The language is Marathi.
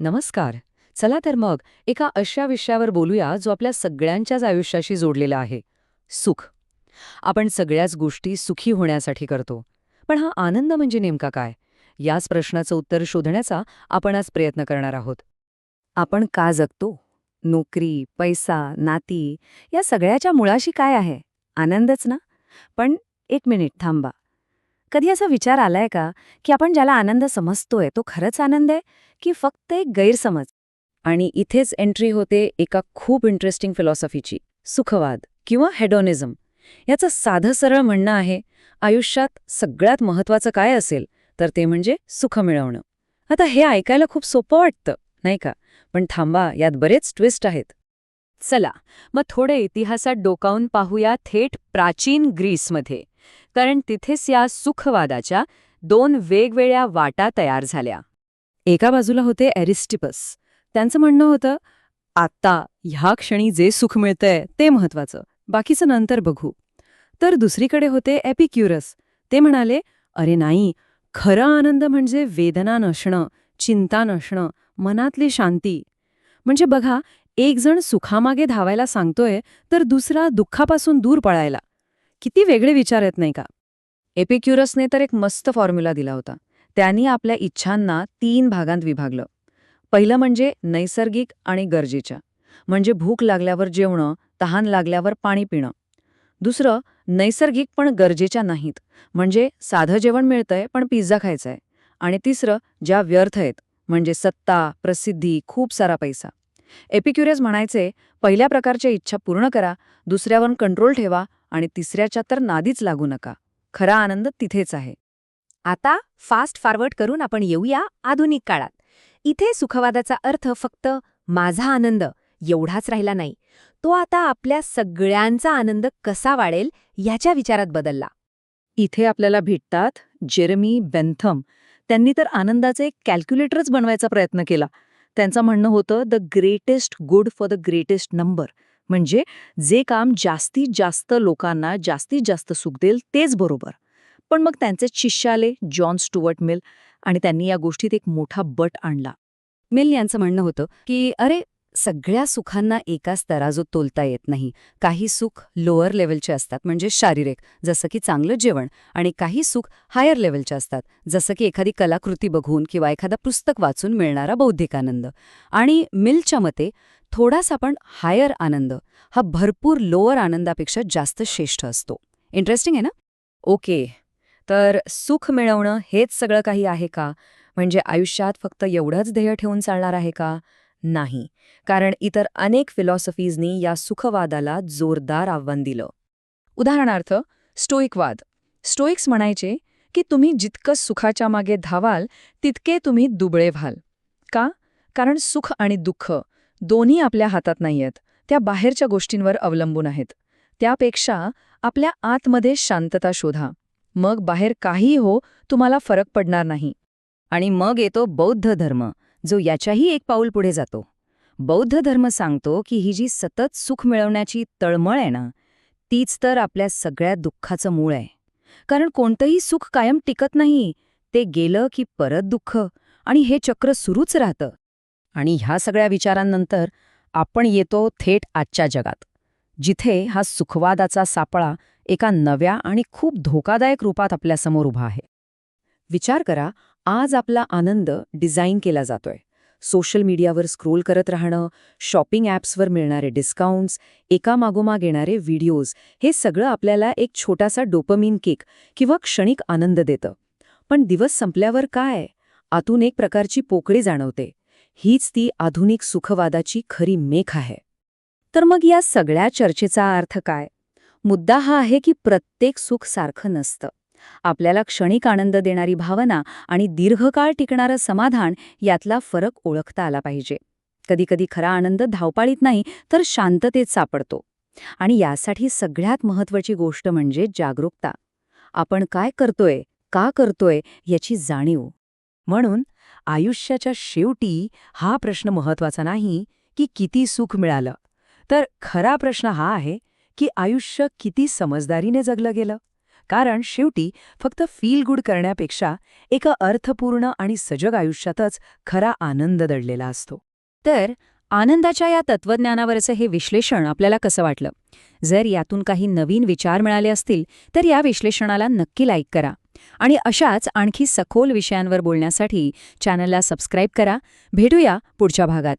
नमस्कार. चला तर मग एका अशा विषयावर बोलूया जो आपल्या सगळ्यांच्याच आयुष्याशी जोडलेला आहे. सुख. आपण सगळ्याच गोष्टी सुखी होण्यासाठी करतो. पण हा आनंद म्हणजे नेमका काय? याच प्रश्नाचं उत्तर शोधण्याचा आपण आज प्रयत्न करणार आहोत. आपण का जगतो? नोकरी, पैसा, नाती या सगळ्याच्या मुळाशी काय आहे? आनंदच ना? पण एक मिनिट थांबा. कधी असा विचार आलाय का की आपण ज्याला आनंद समजतोय तो खरंच आनंद आहे की फक्त एक गैरसमज? आणि इथेच एंट्री होते एका खूप इंटरेस्टिंग फिलॉसॉफीची, सुखवाद किंवा हेडोनिझम. याचं साधं सरळ म्हणणं आहे, आयुष्यात सगळ्यात महत्त्वाचं काय असेल तर ते म्हणजे सुख मिळवणं. आता हे ऐकायला खूप सोपं वाटतं, नाही का? पण थांबा, यात बरेच ट्विस्ट आहेत. चला, मग थोडे इतिहासात डोकावून पाहूया थेट प्राचीन ग्रीसमध्ये. कारण तिथेच या सुखवादाच्या दोन वेगवेगळ्या वाटा तयार झाल्या. एका बाजूला होते एरिस्टिपस. त्यांचं म्हणणं होतं, आता ह्या क्षणी जे सुख मिळतंय ते महत्वाचं, बाकीचं नंतर बघू. तर दुसरीकडे होते एपिक्युरस. ते म्हणाले, अरे नाही, खरा आनंद म्हणजे वेदना नसणं, चिंता नसणं, मनातली शांती. म्हणजे बघा, एक जण सुखामागे धावायला सांगतोय तर दुसरा दुःखापासून दूर पळायला. किती वेगळे विचार आहेत नाही का? एपिक्युरसने तर एक मस्त फॉर्म्युला दिला होता. त्यांनी आपल्या इच्छांना 3 भागांत विभागलं. पहिलं म्हणजे नैसर्गिक आणि गरजेच्या, म्हणजे भूक लागल्यावर जेवणं, तहान लागल्यावर पाणी पिणं. दुसरं नैसर्गिक पण गरजेच्या नाहीत, म्हणजे साधं जेवण मिळतंय पण पिझ्झा खायचाय. आणि तिसरं ज्या व्यर्थ आहेत, म्हणजे सत्ता, प्रसिद्धी, खूप सारा पैसा. एपिक्युरस म्हणायचे, पहिल्या प्रकारच्या इच्छा पूर्ण करा, दुसऱ्यावर कंट्रोल ठेवा आणि तिसऱ्याच्या तर नादीच लागू नका. खरा आनंद तिथेच आहे. आता फास्ट फॉरवर्ड करून आपण येऊया आधुनिक काळात. इथे सुखवादाचा अर्थ फक्त माझा आनंद एवढाच राहिला नाही. तो आता आपल्या सगळ्यांचा आनंद कसा वाढेल याच्या विचारात बदलला. इथे आपल्याला भेटतात जेरेमी बेंथम. त्यांनी तर आनंदाचे एक कॅल्क्युलेटरच बनवायचा प्रयत्न केला. त्यांचं म्हणणं होतं, the greatest good for the greatest number. म्हणजे जे काम जास्तीत जास्त लोकांना जास्तीत जास्त सुख देईल तेच बरोबर. पण मग त्यांचे शिष्य आले, जॉन स्टुअर्ट मिल, आणि त्यांनी या गोष्टीत एक मोठा बट आणला. मिल यांचं म्हणणं होतं की अरे, सगळ्या सुखांना एकाच तराजूत तोलता येत नाही. काही सुख लोअर लेवलचे असतात, म्हणजे शारीरिक, जसं की चांगलं जेवण, आणि काही सुख हायर लेवलचे असतात, जसं की एखादी कलाकृती बघून किंवा एखादा पुस्तक वाचून मिळणारा बौद्धिक आनंद. आणि मिलच्या मते थोडासा पण हायर आनंद हा भरपूर लोअर आनंदापेक्षा जास्त श्रेष्ठ असतो. इंटरेस्टिंग आहे ना? ओके, तर सुख मिळवणं हेच सगळं काही आहे का? म्हणजे आयुष्यात फक्त एवढंच ध्येय ठेवून चालणार आहे का? नाही, कारण इतर अनेक फिलॉसॉफीजनी या सुखवादाला जोरदार आव्हान दिलं. उदाहरणार्थ, स्टोईकवाद. स्टोईक्स म्हणायचे की तुम्ही जितकं सुखाच्या मागे धावाल तितके तुम्ही दुबळे व्हाल. का? कारण सुख आणि दुःख दोन्ही आपल्या हातात नाहीयेत, त्या बाहेरच्या गोष्टींवर अवलंबून आहेत. त्यापेक्षा आपल्या आतमध्ये शांतता शोधा. मग बाहेर काहीही हो, तुम्हाला फरक पडणार नाही. आणि मग येतो बौद्ध धर्म, जो याच्याही एक पाऊल पुढे जातो. बौद्ध धर्म सांगतो की ही जी सतत सुख मिळवण्याची तळमळ आहे ना, तीच तर आपल्या सगळ्या दुःखाचं मूळ आहे. कारण कोणतंही सुख कायम टिकत नाही. ते गेलं की परत दुःख, आणि हे चक्र सुरूच राहतं. आणि ह्या सगळ्या विचारांनंतर आपण येतो थेट आजच्या जगात, जिथे हा सुखवादाचा सापळा एका नव्या आणि खूप धोकादायक रूपात आपल्यासमोर उभा आहे. विचार करा, आज आपला आनंद डिझाईन केला जातोय. सोशल मीडियावर स्क्रोल करत राहणं, शॉपिंग ॲप्सवर मिळणारे डिस्काउंट्स, एकामागोमाग येणारे व्हिडिओज, हे सगळं आपल्याला एक छोटासा डोपामिन किक किंवा क्षणिक आनंद देतं. पण दिवस संपल्यावर काय? आतून एक प्रकारची पोकळी जाणवते. हीच ती आधुनिक सुखवादाची खरी मेख आहे. तर मग या सगळ्या चर्चेचा अर्थ काय? मुद्दा हा आहे की प्रत्येक सुख सारखं नसतं. आपल्याला क्षणिक आनंद देणारी भावना आणि दीर्घकाळ टिकणारं समाधान यातला फरक ओळखता आला पाहिजे. कधीकधी खरा आनंद धावपाळीत नाही तर शांततेत सापडतो. आणि यासाठी सगळ्यात महत्त्वाची गोष्ट म्हणजे जागरूकता. आपण काय करतोय, का करतोय याची जाणीव. म्हणून आयुष्याच्या शेवटी हा प्रश्न महत्त्वाचा नाही की किती सुख मिळालं, तर खरा प्रश्न हा आहे की आयुष्य किती समजदारीने जगलं गेलं. कारण शेवटी फक्त फील गुड करण्यापेक्षा एका अर्थपूर्ण आणि सजग आयुष्यातच खरा आनंद दडलेला असतो. तर आनंदाच्या या तत्वज्ञानावरचं हे विश्लेषण आपल्याला कसं वाटलं? जर यातून काही नवीन विचार मिळाले असतील तर या विश्लेषणाला नक्की लाईक करा. आणि अशाच आणखी सखोल विषयांवर बोलण्यासाठी चॅनलला सबस्क्राईब करा. भेटूया पुढच्या भागात.